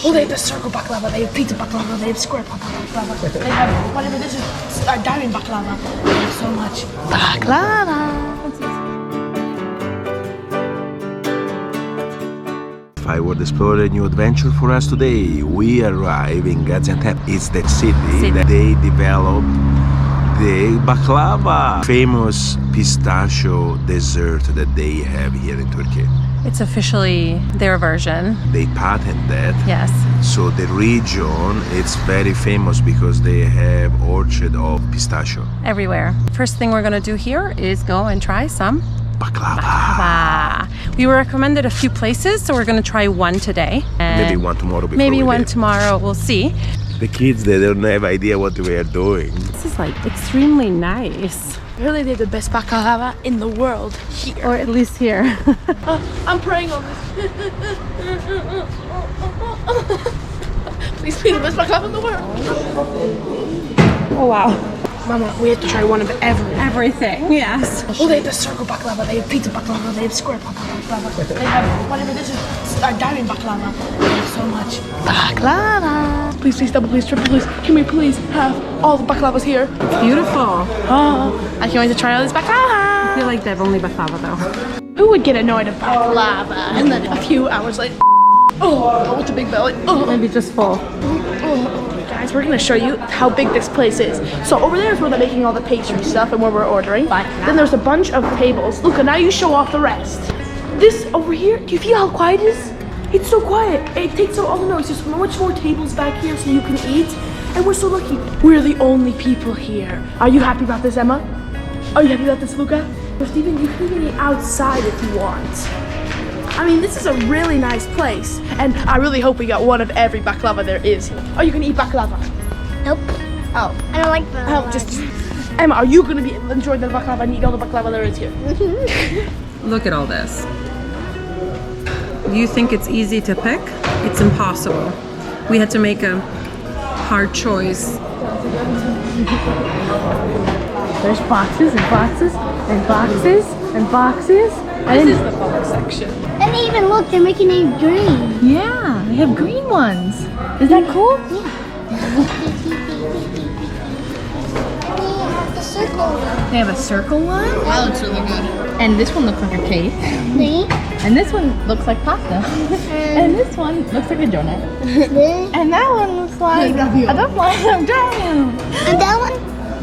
Well, they have the circle baklava, they have pizza baklava, they have square baklava, they have whatever this is, diamond baklava. They have so much baklava. I would explore a new adventure for us today. We arrive in Gaziantep. It's the city that they developed the baklava, famous pistachio dessert that they have here in Turkey. It's officially their version. They patent that. Yes. So the region, it's very famous because they have orchard of pistachio. Everywhere. First thing we're gonna do here is go and try some Baklava. We were recommended a few places, so we're gonna try one today. Maybe one tomorrow before Maybe we one leave. tomorrow, we'll see. The kids, they don't have idea what we are doing. This is like extremely nice. Really, they're the best baklava in the world here. Or at least here. I'm praying on this. Please be the best baklava in the world. Oh wow. Mama, we have to try one of Everything, yes. Well, they have the circle baklava, they have pizza baklava, they have square baklava, they have whatever this is, diamond baklava. They have so much baklava. Please, please, double, please, triple, please. Can we please have all the baklavas here? It's beautiful. Oh, I can't wait to try all this baklava. I feel like they have only baklava though. Who would get annoyed of baklava? And then a few hours later, oh, with a big belly. Oh. Maybe just full. Guys, we're gonna show you how big this place is. So over there is where they're making all the pastry stuff and where we're ordering. Then there's a bunch of tables. Luca, now you show off the rest. This over here, do you feel how quiet it is? It's so quiet. It takes out all the noise. There's so much more tables back here so you can eat. And we're so lucky. We're the only people here. Are you happy about this, Emma? Are you happy about this, Luca? Or Steven, you can even eat outside if you want. I mean, this is a really nice place, and I really hope we got one of every baklava there is. Are you gonna eat baklava? Nope. Oh. I don't like baklava. Oh, just... Emma, are you gonna be enjoying the baklava and eat all the baklava there is here? Look at all this. You think it's easy to pick? It's impossible. We had to make a hard choice. There's boxes and boxes and boxes and boxes. This is the fun section. And even look, they're making it green. Yeah, they have green ones. Is that cool? The circle. They have a circle one. That looks really good. And this one looks like a cake. And this one looks like pasta. And this one looks like a donut. And that one looks like a donut. And that one?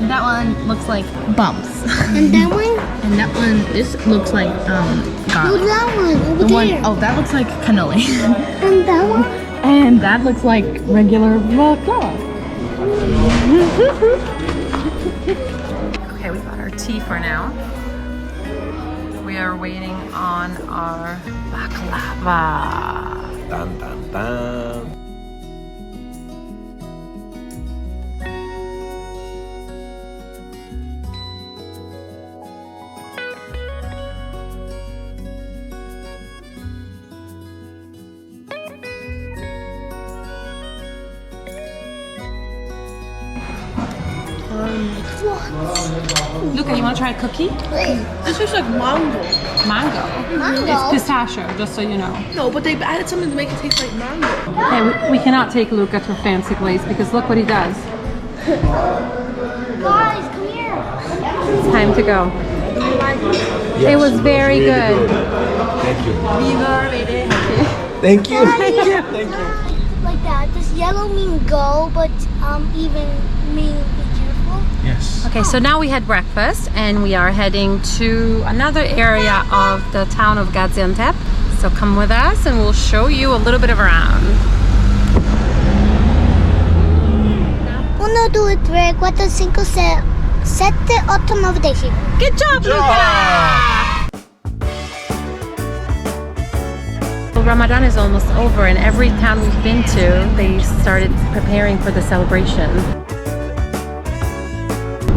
And that one looks like bumps. And that one? And that one, this looks like garlic. Look that one over there. Oh, that looks like cannoli. And that one? And that looks like regular baklava. Okay, we got our tea for now. We are waiting on our baklava. Dun, dun, dun. Luca, you want to try a cookie? This looks like mango. Mango. It's pistachio, just so you know. No, but they added something to make it taste like mango. Okay, we cannot take Luca to a fancy place because look what he does. Guys, come here. It's time to go. Yes, It was very really good. Thank you. Thank you. Thank you. Thank you. Like that. Does yellow mean go, but even mean be careful? Yes. Okay, so now we had breakfast and we are heading to another area of the town of Gaziantep. So come with us and we'll show you a little bit of around. 1, 2, 3, 4, 5, 6, 7, 8, 9, 10. Good job, Luca! Well, Ramadan is almost over and every town we've been to, they started preparing for the celebration.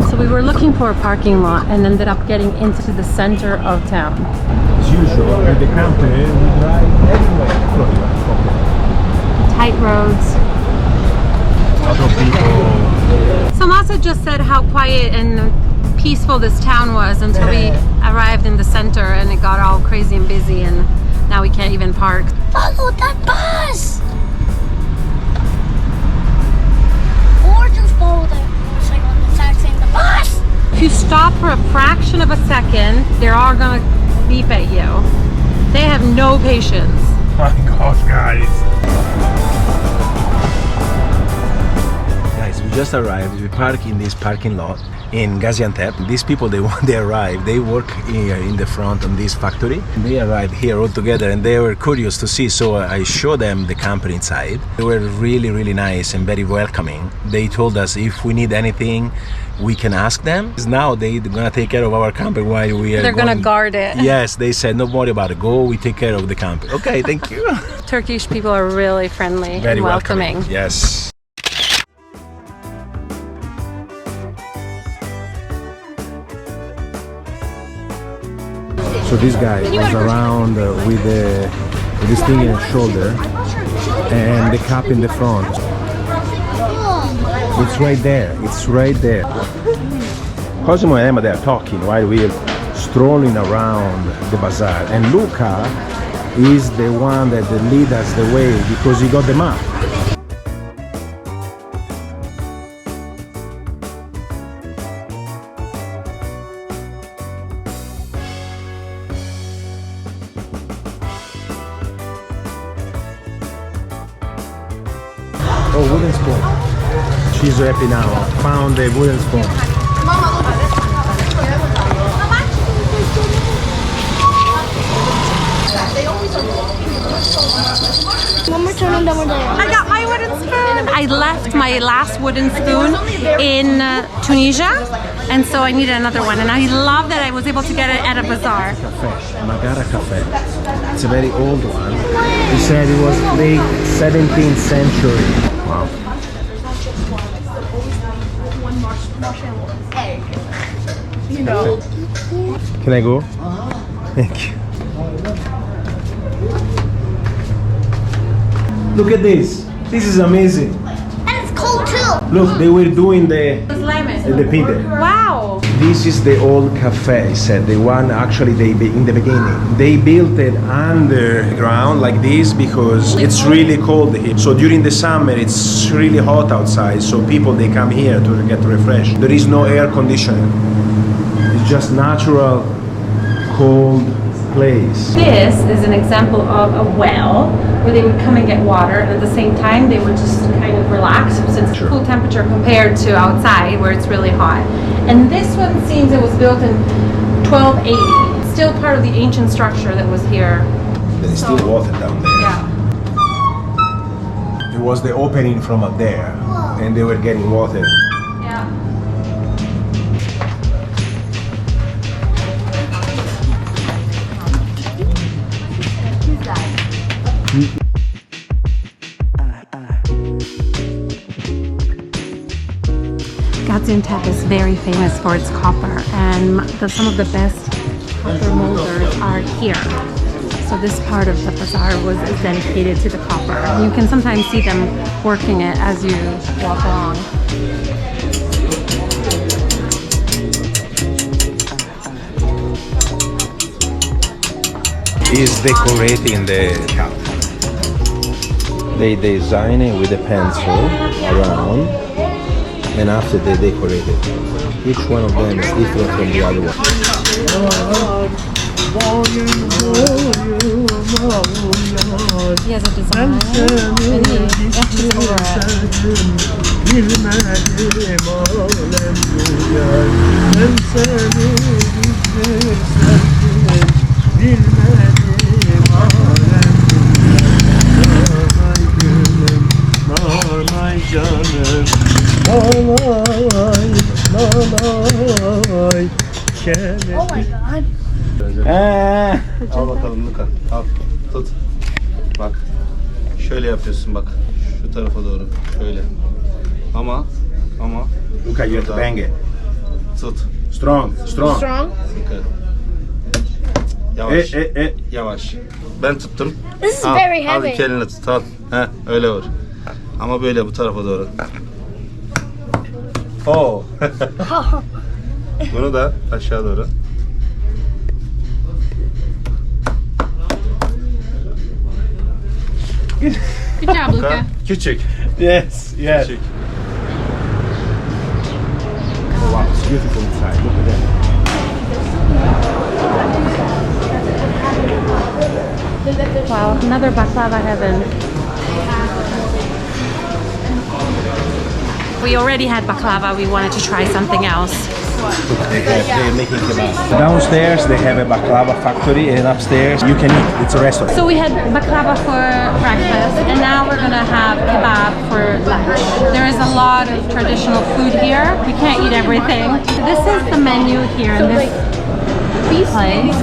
So we were looking for a parking lot and ended up getting into the center of town. As usual, with the camper, we drive everywhere. Tight roads. Other people. So Masa just said how quiet and peaceful this town was until we arrived in the center and it got all crazy and busy and now we can't even park. Follow that bus! stop for a fraction of a second, they're all gonna beep at you. They have no patience. My gosh, guys. Guys, we just arrived. We park in this parking lot in Gaziantep. These people, when they arrive, they work here in the front on this factory. They arrived here all together and they were curious to see, so I showed them the company inside. They were really, really nice and very welcoming. They told us if we need anything, we can ask them. Now they're gonna take care of our company while we are They're gonna guard it. Yes, they said, don't worry about it, go, we take care of the company. Okay, thank you. Turkish people are really friendly Very and welcoming. Yes. So this guy was around with this thing in his shoulder and the cap in the front. It's right there. It's right there. Cosimo and Emma, they are talking while we are strolling around the bazaar. And Luca is the one that leads us the way because he got the map. Oh, wooden spoon. She's happy now. Found a wooden spoon. One more turn and then we're there. I got my wooden spoon. I left my last wooden spoon in Tunisia, and so I needed another one. And I love that I was able to get it at a bazaar. Cafe, Magara cafe. It's a very old one. He said it was late 17th century. Wow. Can I go? Thank you. Look at this. This is amazing. And it's cold too. Look, they were doing the pide. Wow. This is the old cafe, he said, the one actually in the beginning. They built it underground like this because it's really cold here. So during the summer it's really hot outside, so people they come here to get refreshed. There is no air conditioning. It's just natural cold place. This is an example of a well where they would come and get water, and at the same time they would just kind of relax since it's cool temperature compared to outside where it's really hot. And this one seems it was built in 1280. Still part of the ancient structure that was here. There is still water down there. Yeah. It was the opening from up there, and they were getting water. Yeah. Gaziantep is very famous for its copper, and some of the best copper molders are here. So this part of the bazaar is dedicated to the copper. And you can sometimes see them working it as you walk along. Is decorating the cup. They design it with a pencil around, and after they decorate it. Each one of them is different from the other one. He has a design, and he etches over Oh my god. Al bakalım Luka. Al. Tut. Bak. Şöyle yapıyorsun bak. Şu tarafa doğru. Şöyle. Ama Look at you have to bang it. tut. Strong, strong. Strong. Sıkı. Yavaş. Yavaş. Ben tuttum. This is Al, very al heavy. iki elinle tut. Al. Heh, öyle vur. Ama böyle bu tarafa doğru. Oo. Bunu da aşağı doğru. Good job, Luca. Küçük. Yes, yes. Küçük. Wow, beautiful inside. Look at that. Wow, another baklava heaven. We already had baklava, we wanted to try something else. They're making kebab. Downstairs they have a baklava factory, and upstairs you can eat. It's a restaurant. So we had baklava for breakfast, and now we're gonna have kebab for lunch. There is a lot of traditional food here. We can't eat everything. This is the menu here in this place.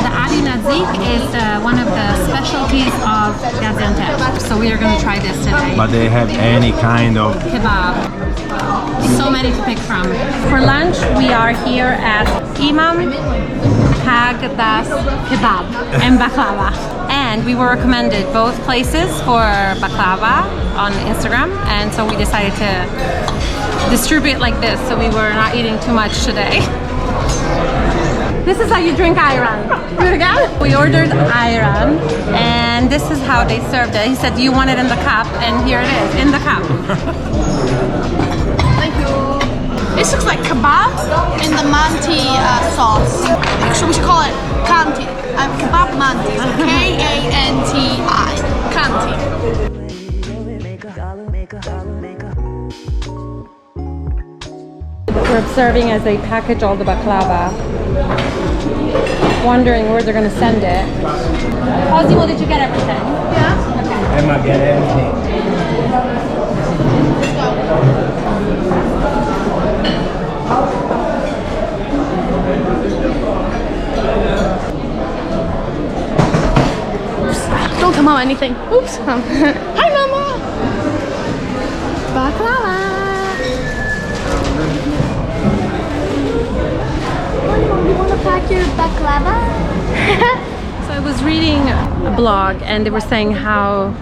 The Ali Nazik is one of the specialties of Gaziantep. So we are gonna try this today. But they have any kind of Kebab. So many to pick from. For lunch, we are here at Imam Cagdas kebab and baklava. And we were recommended both places for baklava on Instagram, and so we decided to distribute like this, so we were not eating too much today. This is how you drink ayran. Do it again? We ordered ayran, and this is how they served it. He said, you want it in the cup, and here it is, in the cup. Thank you. This looks like kebab in the manti sauce. Actually, we should call it kanti. Kebab manti. K-A-N-T-I. Kanti. We're observing as they package all the baklava. Wondering where they're going to send it. Cosimo, did you get everything? Yeah. Okay. Emma, get everything. Don't tell Mama anything. Oops. Hi, Mama. Baklava. You want to pack your baklava? So I was reading a blog, and they were saying how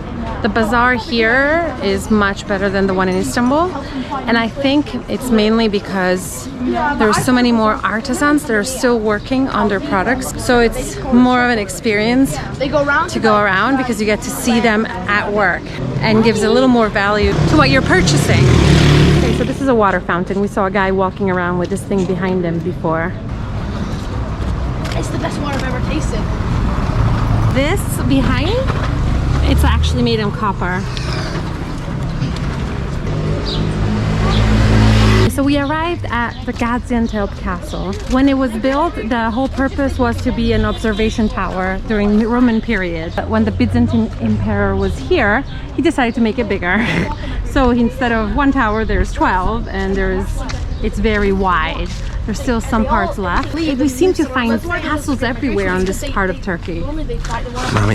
the bazaar here is much better than the one in Istanbul, and I think it's mainly because there's so many more artisans that are still working on their products, so it's more of an experience They go around to go around because you get to see them at work and gives a little more value to what you're purchasing. Okay, so this is a water fountain. We saw a guy walking around with this thing behind him before. It's the best water I've ever tasted. This behind, it's actually made in copper. So we arrived at the Gaziantep Castle. When it was built, the whole purpose was to be an observation tower during the Roman period. But when the Byzantine emperor was here, he decided to make it bigger. So instead of one tower, there's 12, and it's very wide. There's still some parts left. We seem to find castles everywhere on this part of Turkey.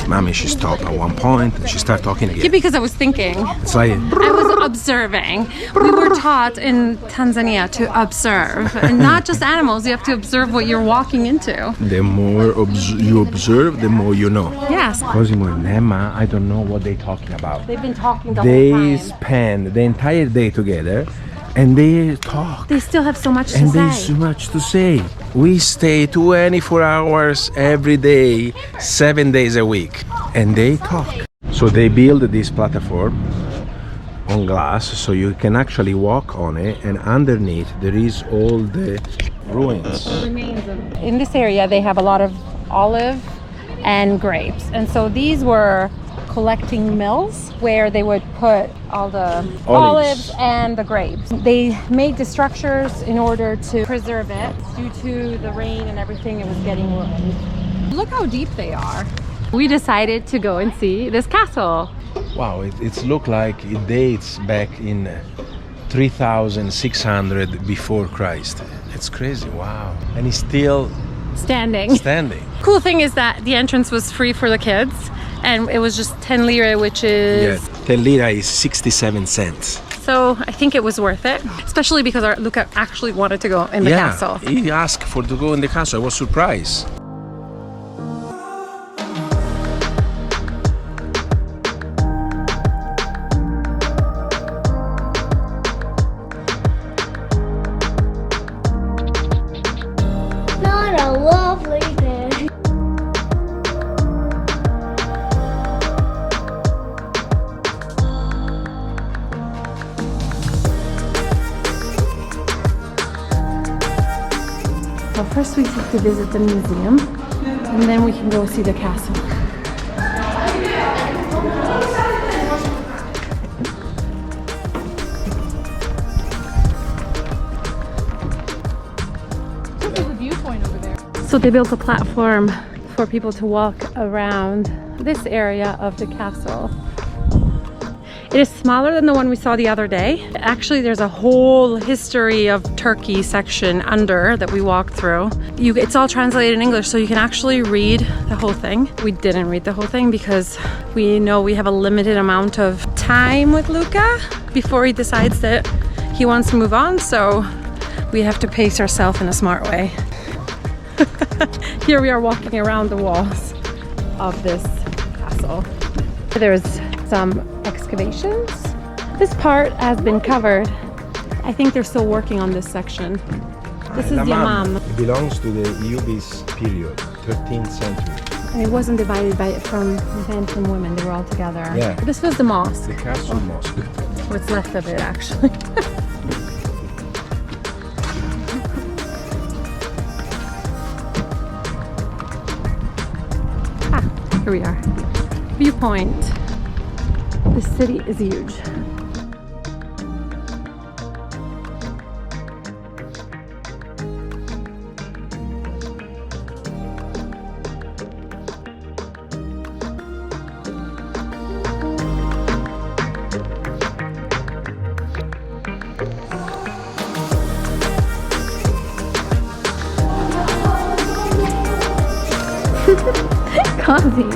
Mommy, she stopped at one point and she started talking again. Yeah, because I was thinking. It's like I was observing. We were taught in Tanzania to observe, and not just animals. You have to observe what you're walking into. the more you observe, the more you know. Yes. Cosimo and Emma, I don't know what they're talking about. They've been talking the They whole time. spend the entire day together and they talk. They still have so much to And say. there's so much to say. We stay 24 hours every day, 7 days a week, and they talk. So they build this platform on glass, so you can actually walk on it, and underneath there is all the ruins. In this area, they have a lot of olive and grapes, and so these were collecting mills where they would put all the olives and the grapes. They made the structures in order to preserve it. Due to the rain and everything, it was getting ruined. Look how deep they are. We decided to go and see this castle. Wow, it looks like it dates back in 3600 before Christ. It's crazy, wow. And it's still Standing. Cool thing is that the entrance was free for the kids, and it was just 10 lira, which is... Yeah, 10 lira is 67 cents. So I think it was worth it, especially because Luca actually wanted to go in the castle. He asked to go in the castle. I was surprised. Not a lovely day. So first we have to visit the museum, and then we can go see the castle. There's a viewpoint over there. So they built a platform for people to walk around this area of the castle. It is smaller than the one we saw the other day. Actually, there's a whole history of Turkey section under that we walked through. It's all translated in English, so you can actually read the whole thing. We didn't read the whole thing because we know we have a limited amount of time with Luca before he decides that he wants to move on, so we have to pace ourselves in a smart way. Here we are walking around the walls of this castle. There's some excavations. This part has been covered. I think they're still working on this section. This is the Imam. It belongs to the Eubis period, 13th century. And it wasn't divided from men and women, they were all together. Yeah. This was the mosque. The castle mosque. What's left of it, actually. Here we are. Viewpoint. The city is huge. Cozy.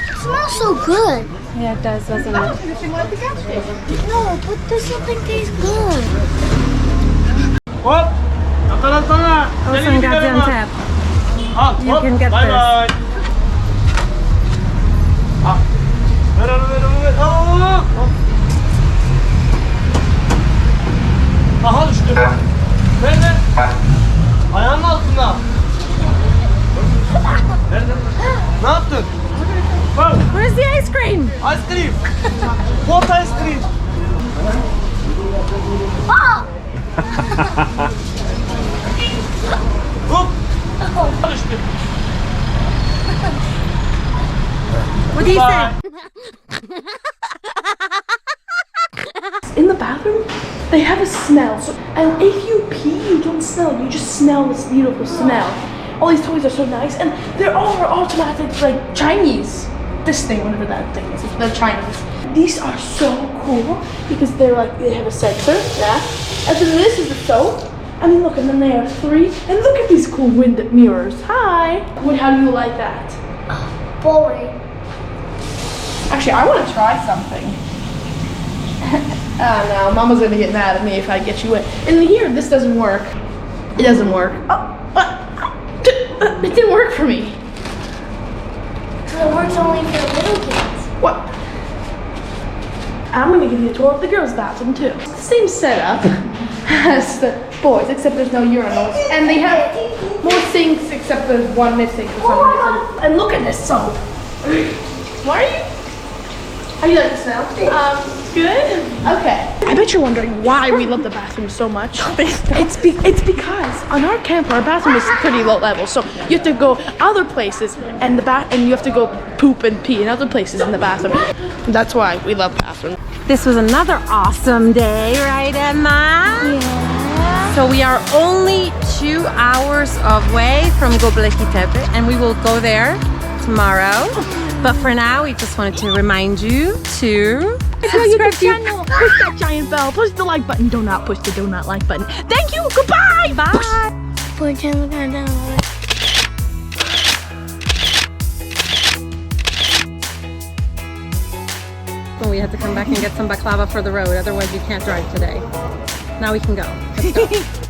It smells so good. Yeah, it does, doesn't it? No, but this something tastes good. Hop! Yakalarsana. Also in Gaziantep. You can get Bye this. bye. Ah. Ver onu ver onu ver. Hop. Aha düştü. Nerede? Ayağının altında. Nerede? Ne yaptın? Bak. Where's the ice cream? Ice cream. What ice cream? Hop. Düştü. What do you say? In the bathroom, they have a smell. So, and if you pee, you don't smell. You just smell this beautiful smell. All these toys are so nice, and they're all automatic, like Chinese. This thing, whatever that thing is, they're Chinese. These are so cool because they're like they have a sensor, yeah. And then this is the soap. I mean, look, and then they have 3. And look at these cool wind mirrors. Hi. How do you like that? Boring. Actually, I want to try something. Oh no, Mama's gonna get mad at me if I get you in. And here, this doesn't work. It doesn't work. It didn't work for me. It works only for little kids. What? I'm gonna give you a tour of the girls' bathroom too. It's the same setup as the boys, except there's no urinals. And they have more sinks, except there's one missing for some reason. And look at this soap. Why are you? How do you like the smell? Good? Okay. I bet you're wondering why we love the bathroom so much. It's because on our camp, our bathroom is pretty low level. So you have to go other places and you have to go poop and pee in other places in the bathroom. That's why we love bathroom. This was another awesome day, right, Emma? Yeah. So we are only 2 hours away from Göbekli Tepe, and we will go there tomorrow. But for now, we just wanted to remind you to subscribe to your channel. Push that giant bell. Push the like button. Do not push the do not like button. Thank you. Goodbye. Bye. Put channel down. Well, we had to come back and get some baklava for the road. Otherwise, you can't drive today. Now we can go. Let's go.